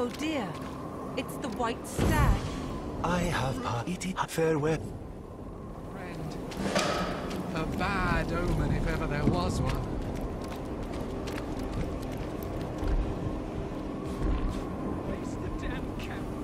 Oh dear, it's the white stag. I have parted farewell. Friend. A bad omen if ever there was one. Face the damn camp.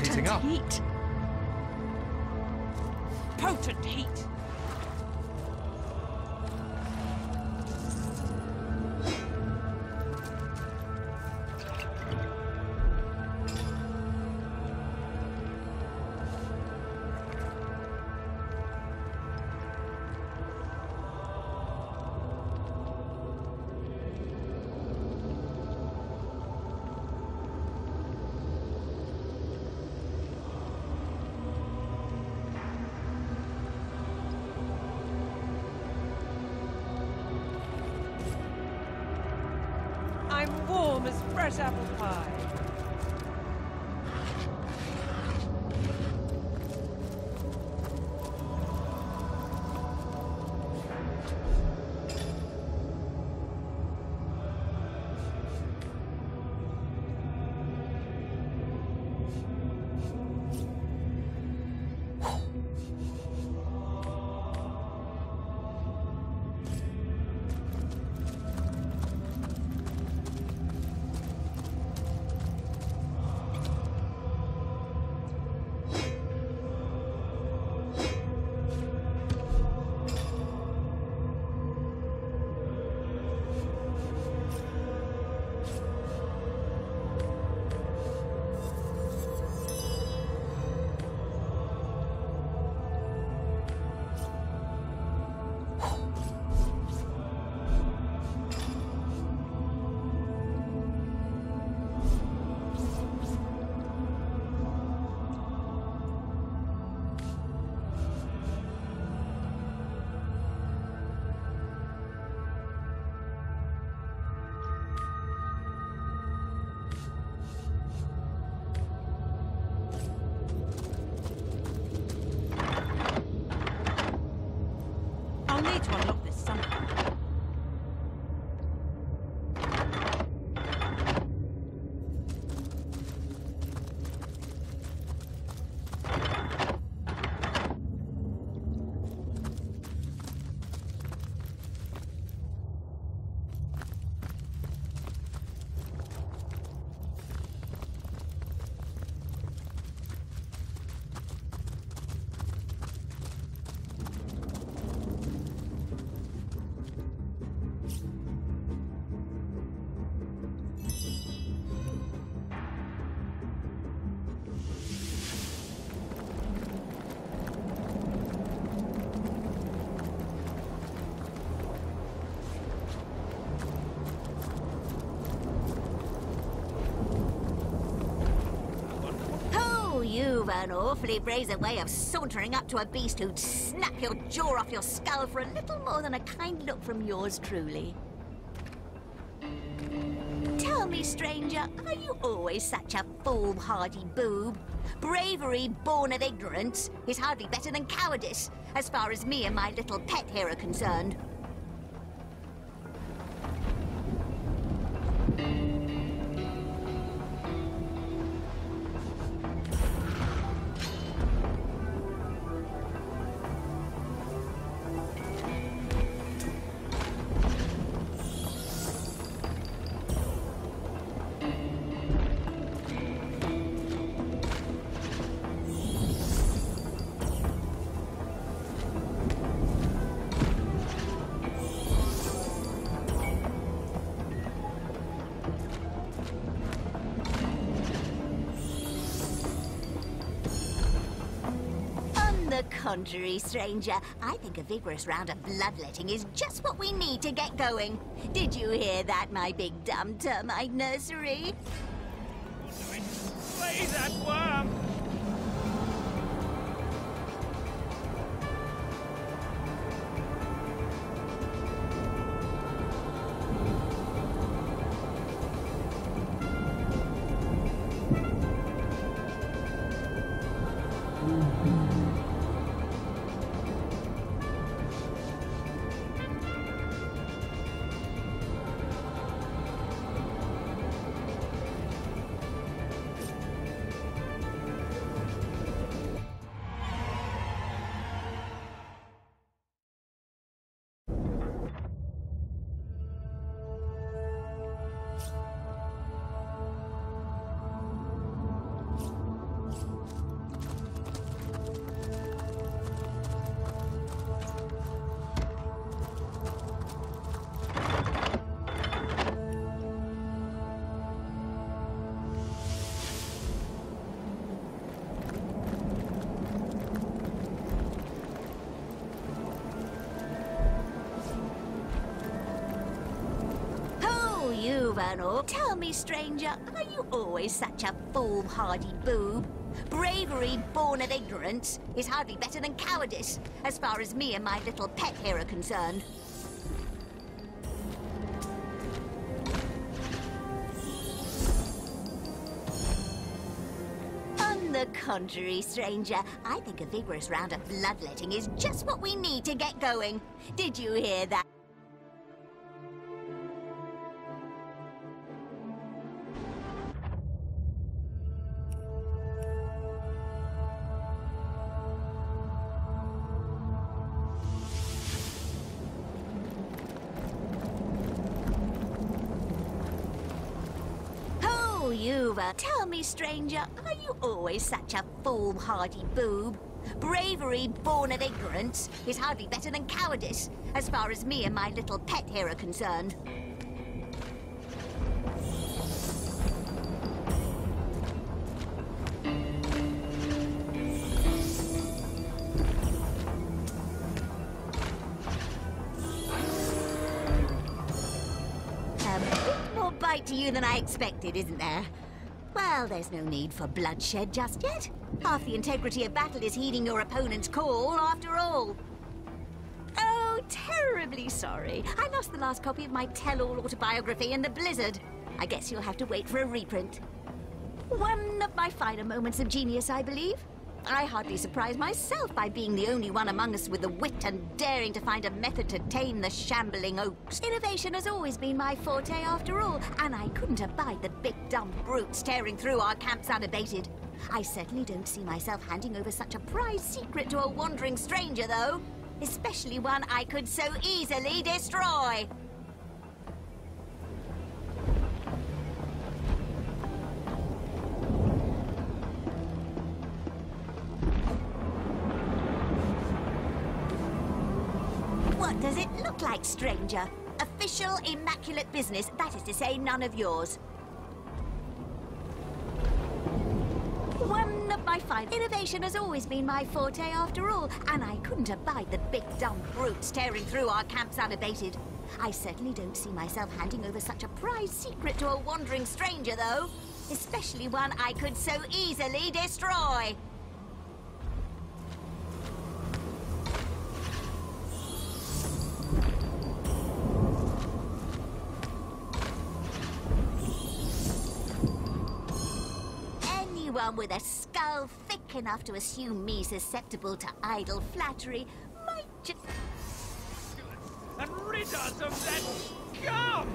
heating up. Heat. Potent heat. I'm warm as fresh apple pie. I'll need to unlock this somehow. You've an awfully brazen way of sauntering up to a beast who'd snap your jaw off your skull for a little more than a kind look from yours truly. Tell me, stranger, are you always such a foolhardy boob? Bravery born of ignorance is hardly better than cowardice, as far as me and my little pet here are concerned. On the contrary, stranger, I think a vigorous round of bloodletting is just what we need to get going. Did you hear that, my big dumb termite nursery? Slay that worm! over, or tell me, stranger, are you always such a foolhardy boob? Bravery born of ignorance is hardly better than cowardice, as far as me and my little pet here are concerned. On the contrary, stranger, I think a vigorous round of bloodletting is just what we need to get going. Did you hear that? Tell me, stranger, are you always such a foolhardy boob? Bravery born of ignorance is hardly better than cowardice, as far as me and my little pet here are concerned. A bit more bite to you than I expected, isn't there? Well, there's no need for bloodshed just yet. Half the integrity of battle is heeding your opponent's call, after all. Oh, terribly sorry. I lost the last copy of my tell-all autobiography in the blizzard. I guess you'll have to wait for a reprint. One of my finer moments of genius, I believe. I hardly surprise myself by being the only one among us with the wit and daring to find a method to tame the shambling oaks. Innovation has always been my forte, after all, and I couldn't abide the big dumb brutes tearing through our camps unabated. I certainly don't see myself handing over such a prized secret to a wandering stranger, though. Especially one I could so easily destroy. What does it look like, stranger? Official, immaculate business, that is to say, none of yours. One of my fine innovation has always been my forte, after all, and I couldn't abide the big dumb brutes tearing through our camps unabated. I certainly don't see myself handing over such a prized secret to a wandering stranger, though. Especially one I could so easily destroy. Anyone with a skull thick enough to assume me susceptible to idle flattery might just... And rid us of that scum!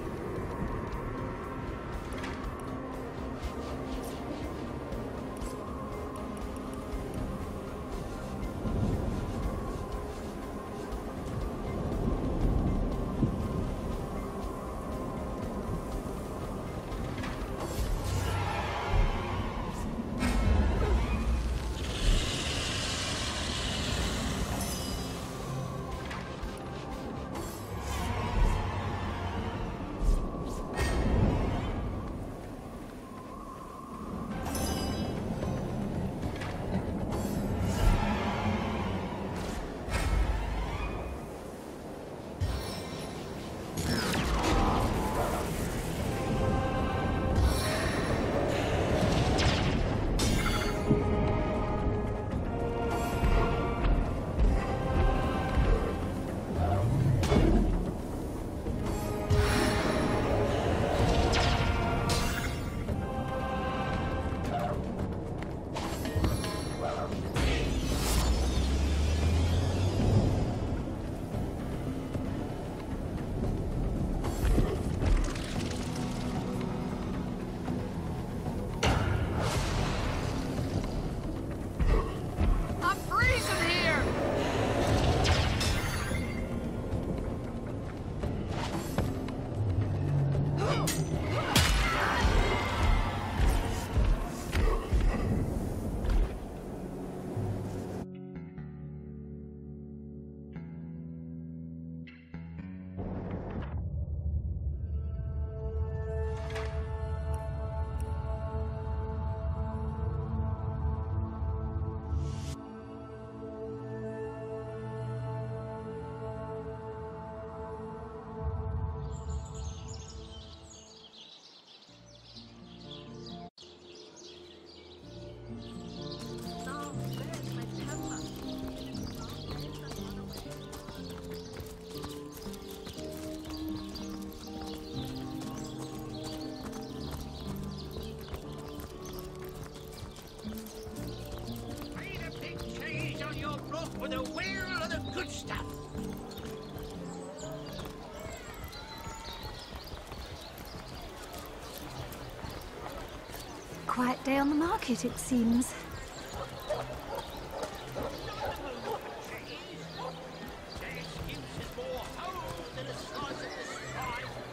quiet day on the market, it seems.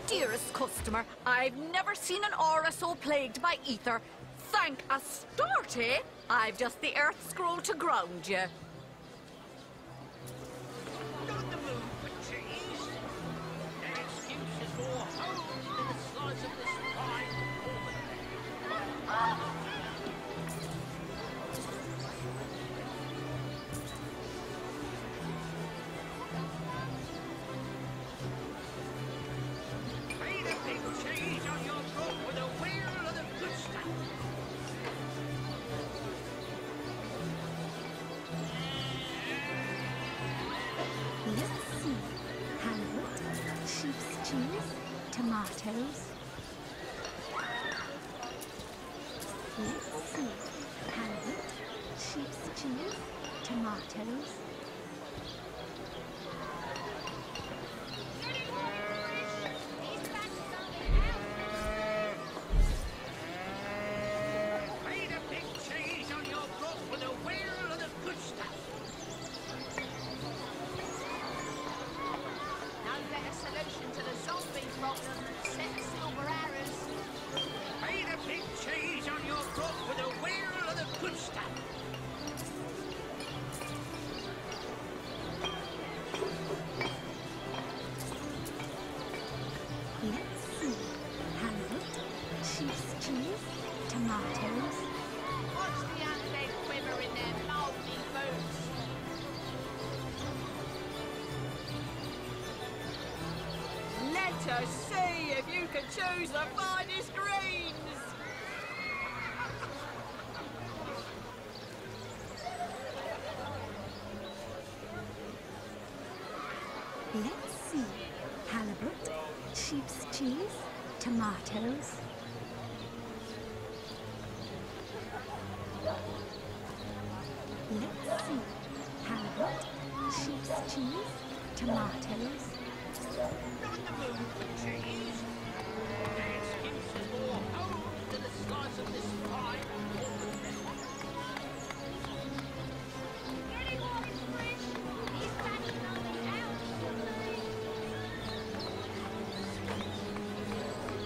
Dearest customer, I've never seen an aura so plagued by ether. Thank Astarte, I've just the earth scroll to ground you. Not the mood for cheese. An excuse is more home than the slice of this fine woman. Made a big change on your book with a wheel of the good stuff. Let's see. Halibut, sheep's cheese, tomatoes. Let's see. Halibut, sheep's cheese, tomatoes. Made a big change on your book with a wheel of the good stuff. No better solution to the zombie problem than a set of silver arrows. Made a big change on your book with a wheel of the good stuff. Let's see. Halibut, sheep's cheese, tomatoes. Watch the undead quiver in their mouldy boots. Let us see if you can choose the finest greens. Let's see. Halibut, sheep's cheese, tomatoes. Let's see. Halibut, sheep's cheese, tomatoes. Not the mood for cheese. An excuse is more home than the slice of this fine woman.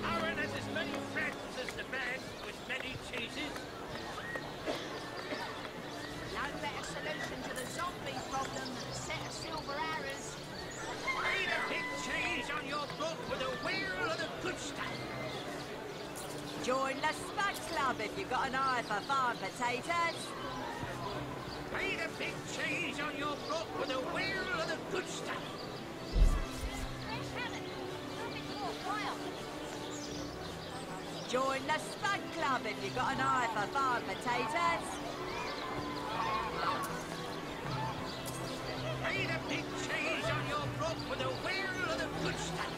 Aaron has as many friends as the man with many cheeses. No better solution to the zombie problem than a set of silver arrows. Made a big change on your book with a wheel of the good stuff. Join the Spud Club if you've got an eye for farm potatoes. Made a big change on your book with a wheel of the good stuff. Join the Spud Club if you've got an eye for farm potatoes. Made a big change on your book with a wheel of the good stuff.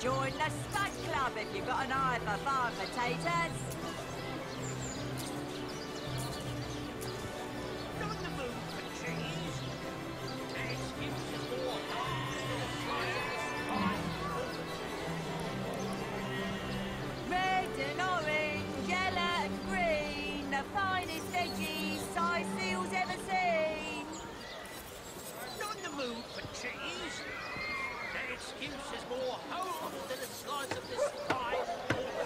Join the Spud Club if you've got an eye for farm potatoes. Not the mood for cheese. An excuse is more home than the slice of this fine woman. Red and orange, yellow and green, the finest veggies size seals ever seen. Not the mood for cheese. An excuse is more home than the slice of this fine woman.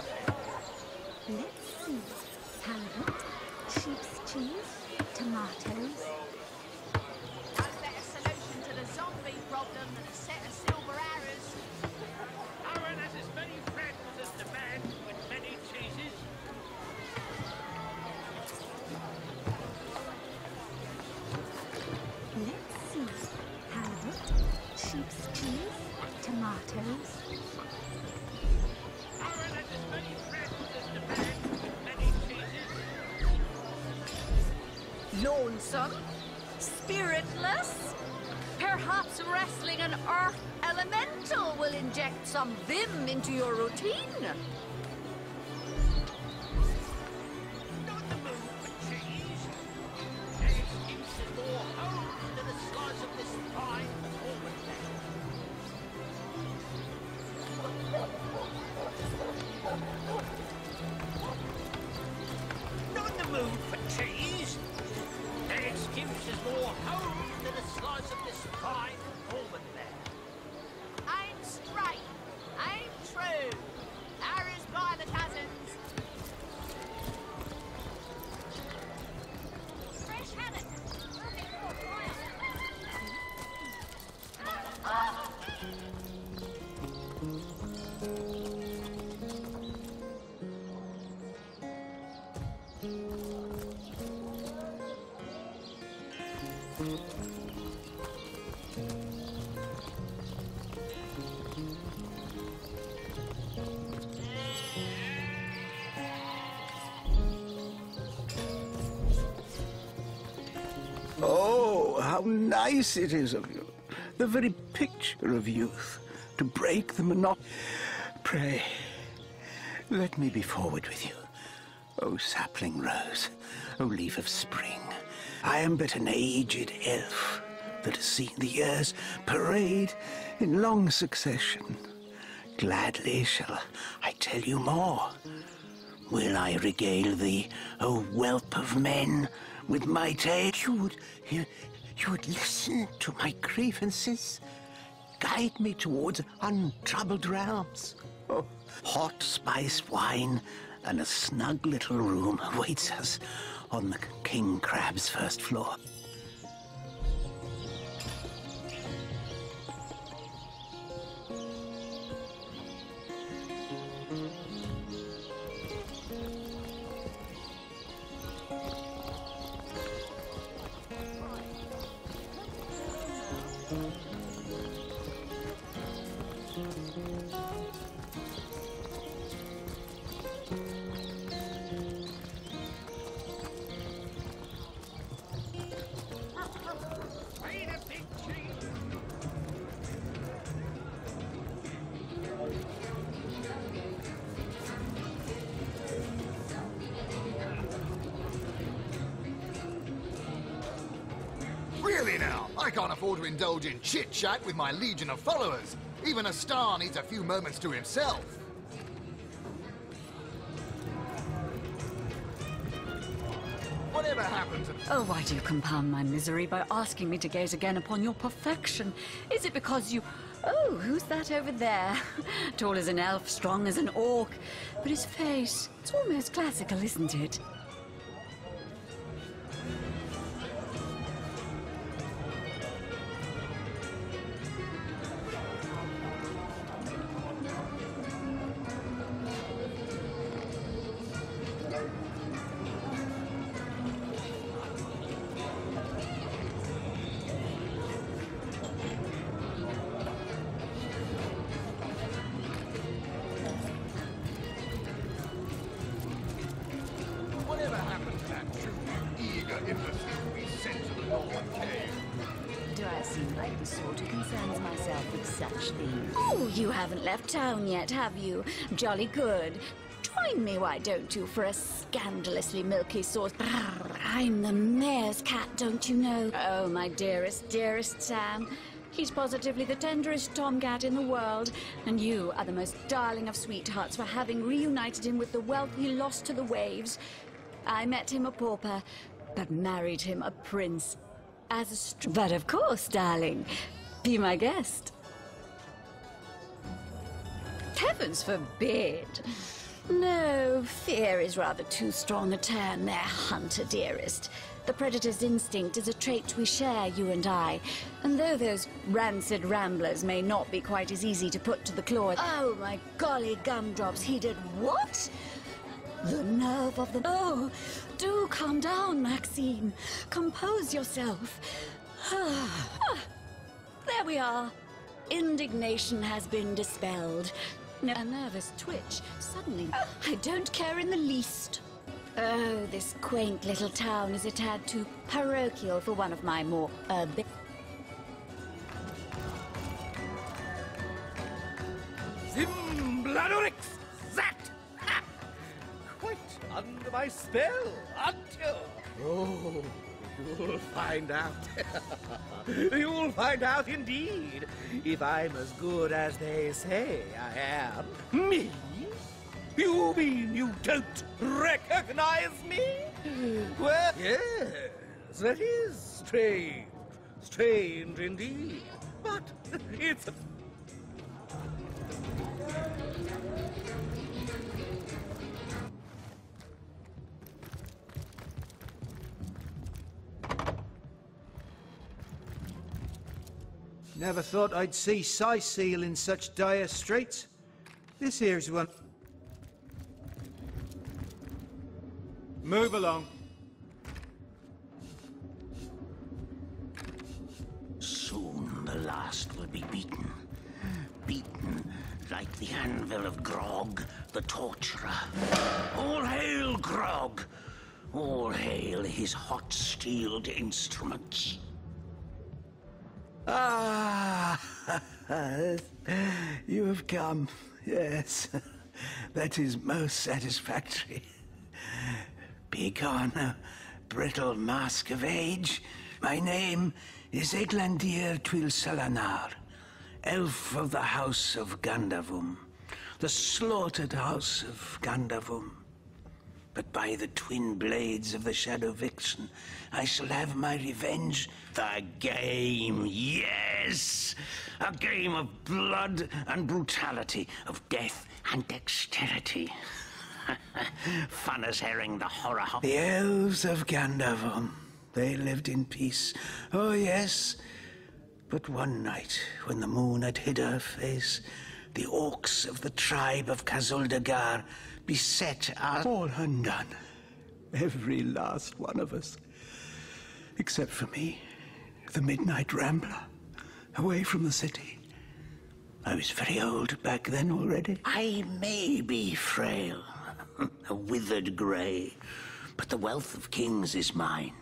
Let's see. Halibut, sheep's cheese, tomatoes. No better solution to the zombie problem than a set of silver arrows. Aaron has as many friends as the man with many cheeses. Let's see. Halibut, sheep's cheese, tomatoes. Aaron has as many friends as the man with many cheeses. Lonesome? Spiritless? Perhaps wrestling an earth elemental will inject some vim into your routine. Not the mood for cheese. An excuse is more home than the slice of this fine woman. home to the slice of this fine woman there. I'm straight. I'm true. Arrows by the cousins. Fresh haddock. Perfect for broil. Oh, how nice it is of you. The very picture of youth. To break the monotony. Pray, let me be forward with you. Oh, sapling rose. Oh, leaf of spring. I am but an aged elf that has seen the years parade in long succession. Gladly shall I tell you more. Will I regale thee, O whelp of men, with my tale? You would listen to my grievances, guide me towards untroubled realms. Oh, hot spiced wine and a snug little room awaits us on the King Crab's first floor. Wait a big cheese. Really now, I can't afford to indulge in chit-chat with my legion of followers. Even a star needs a few moments to himself. Whatever happened to... Oh, why do you compound my misery by asking me to gaze again upon your perfection? Is it because you... Oh, who's that over there? Tall as an elf, strong as an orc. But his face, it's almost classical, isn't it? Whatever happened to that true eager imbecile we sent to the Northern Cave? Do I seem like the sort who concerns myself with such things? Oh, you haven't left town yet, have you? Jolly good. Join me, why don't you, for a scandalously milky sauce? Brrr, I'm the mayor's cat, don't you know? Oh, my dearest, dearest Sam. He's positively the tenderest tomcat in the world, and you are the most darling of sweethearts for having reunited him with the wealth he lost to the waves. I met him a pauper, but married him a prince. But of course, darling, be my guest. Heavens forbid! No, fear is rather too strong a term there, hunter dearest. The predator's instinct is a trait we share, you and I. And though those rancid ramblers may not be quite as easy to put to the claw... Oh, my golly gumdrops, he did what? The nerve of the... Oh, do calm down, Maxine. Compose yourself. There we are. Indignation has been dispelled. A nervous twitch. Suddenly, I don't care in the least. Oh, this quaint little town is a tad too parochial for one of my more urban... Zimbladorix! Zat! Ha! Quite under my spell, aren't you? Oh, you'll find out. You'll find out indeed, if I'm as good as they say I am. Me? You mean you don't recognize me? Well, yes, that is strange. Strange indeed. But it's... Never thought I'd see Seal in such dire straits. This here's one. Move along. Soon the last will be beaten. Beaten like the anvil of Grog, the torturer. All hail Grog! All hail his hot-steeled instruments. Ah, you have come. Yes, that is most satisfactory. Begone, brittle mask of age. My name is Eglandir Twil Salanar, elf of the House of Gandavum, the slaughtered House of Gandavum. But by the twin blades of the Shadow Vixen, I shall have my revenge. The game, yes! A game of blood and brutality, of death and dexterity. Fun as herring, the horror. The elves of Gandavum, they lived in peace. Oh, yes. But one night, when the moon had hid her face, the orcs of the tribe of Kazuldagar beset us, all undone. Every last one of us. Except for me, the midnight rambler, away from the city. I was very old back then already. I may be frail, a withered grey, but the wealth of kings is mine.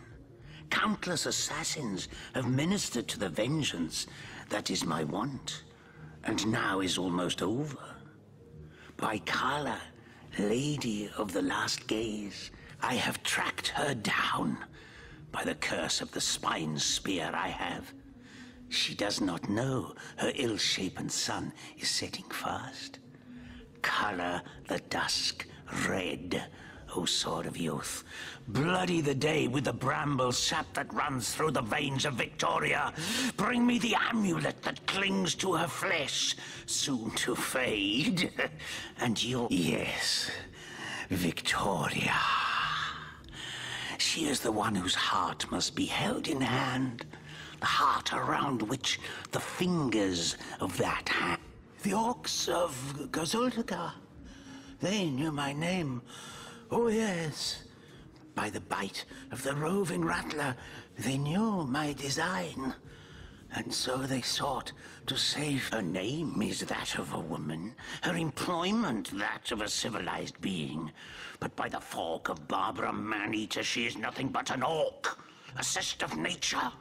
Countless assassins have ministered to the vengeance that is my want, and now is almost over. By Kala, Lady of the Last Gaze, I have tracked her down. By the curse of the spine spear I have. She does not know her ill-shapen sun is setting fast. Color the dusk red, O sword of youth. Bloody the day with the bramble sap that runs through the veins of Victoria. Bring me the amulet that clings to her flesh, soon to fade. And you'll... Yes, Victoria. She is the one whose heart must be held in hand. The heart around which the fingers of that hand... The orcs of Gazuldagar. They knew my name. Oh, yes. By the bite of the roving rattler, they knew my design. And so they sought to save. Her name is that of a woman, her employment that of a civilized being. But by the fork of Barbara Man-Eater, she is nothing but an orc, a cyst of nature.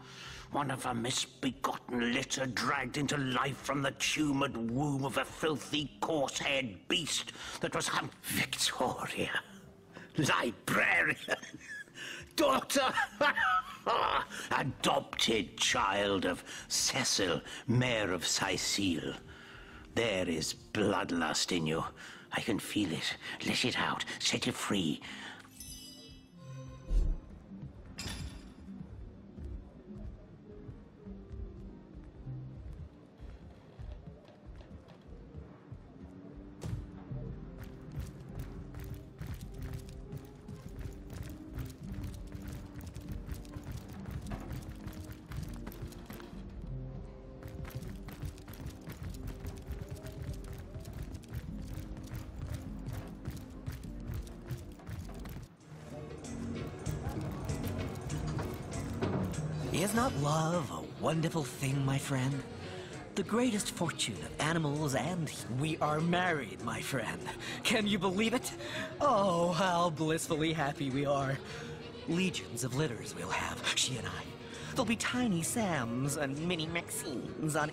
One of a misbegotten litter dragged into life from the tumored womb of a filthy, coarse-haired beast that was Victoria. Librarian, daughter, adopted child of Cecil, Mayor of Sicile. There is bloodlust in you. I can feel it. Let it out. Set it free. Is not love a wonderful thing, my friend? The greatest fortune of animals, and we are married, my friend. Can you believe it? Oh, how blissfully happy we are. Legions of litters we'll have, she and I. There'll be tiny Sams and mini Maxines on...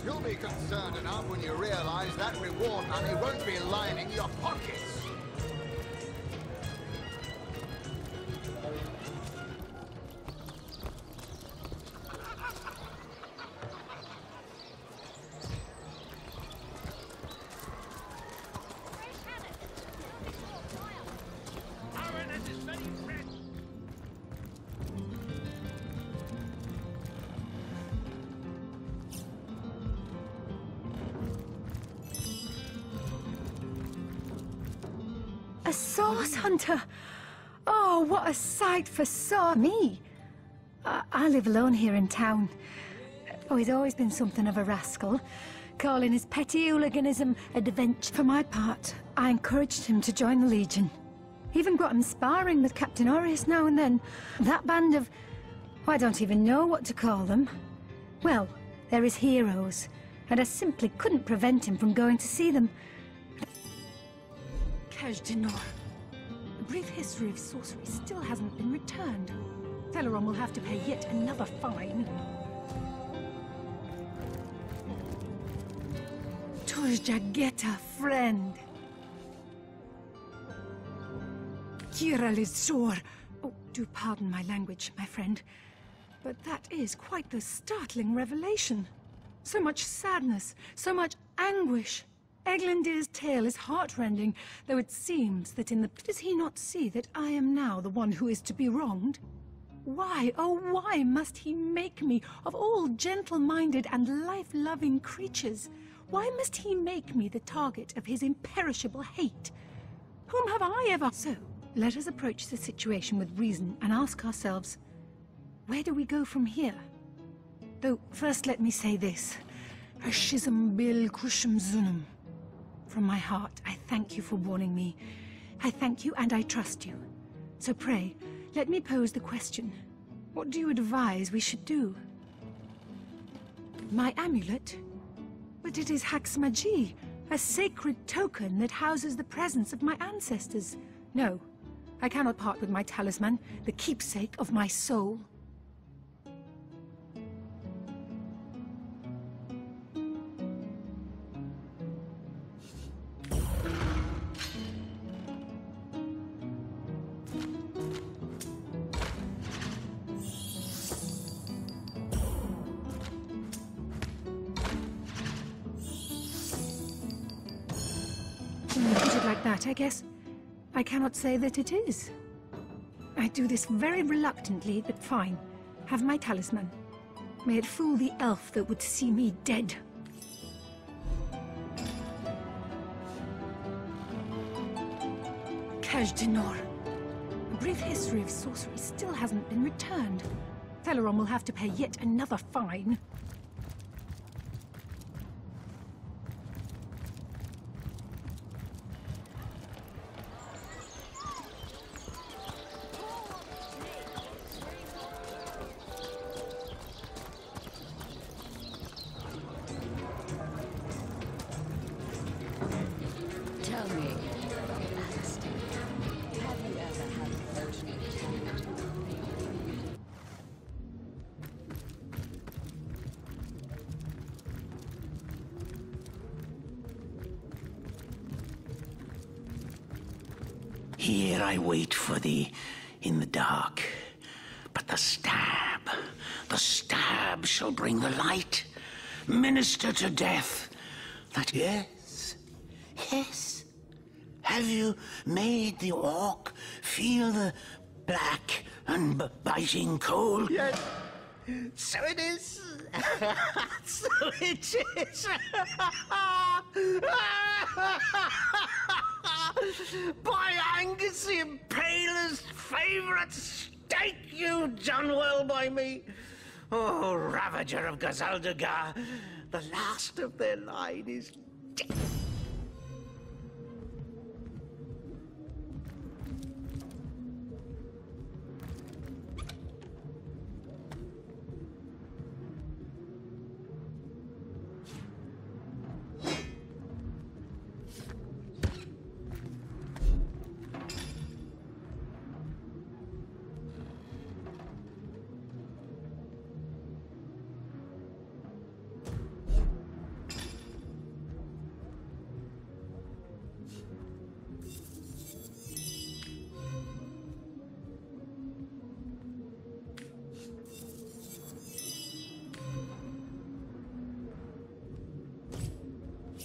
You'll be concerned enough when you realize that reward money won't be lining your pockets. source hunter! Oh, what a sight for me! I live alone here in town. Oh, he's always been something of a rascal, calling his petty hooliganism adventure. For my part, I encouraged him to join the Legion. Even got him sparring with Captain Orius now and then. That band of... I don't even know what to call them. Well, they're his heroes, and I simply couldn't prevent him from going to see them. Kaj'Dinor. A brief history of sorcery still hasn't been returned. Teleron will have to pay yet another fine. Tojageta, friend. Kiralizor. Oh, do pardon my language, my friend. But that is quite the startling revelation. So much sadness, so much anguish. Eglandir's tale is heartrending, though it seems that in the... Does he not see that I am now the one who is to be wronged? Why, oh why must he make me, of all gentle-minded and life-loving creatures, why must he make me the target of his imperishable hate? Whom have I ever... So, let us approach the situation with reason and ask ourselves, where do we go from here? Though, first let me say this. Ashizam bil kushum zunum. From my heart, I thank you for warning me. I thank you and I trust you. So pray, let me pose the question. What do you advise we should do? My amulet? But it is Haxmagi, a sacred token that houses the presence of my ancestors. No, I cannot part with my talisman, the keepsake of my soul. Put it like that, I guess. I cannot say that it is. I do this very reluctantly, but fine. Have my talisman. May it fool the elf that would see me dead. Kaj'Dinor. A brief history of sorcery still hasn't been returned. Teleron will have to pay yet another fine. Tell me, Alistair, have you ever had a version of Divinity? Here I wait for thee in the dark. But the stab shall bring the light. Minister to death. That... Yes, yes. Have you made the orc feel the black and biting cold? Yes, so it is. So it is. By Angus the Impaler's favourite steak, you've done well by me. Oh, Ravager of Gazaldagar, the last of their line is dead.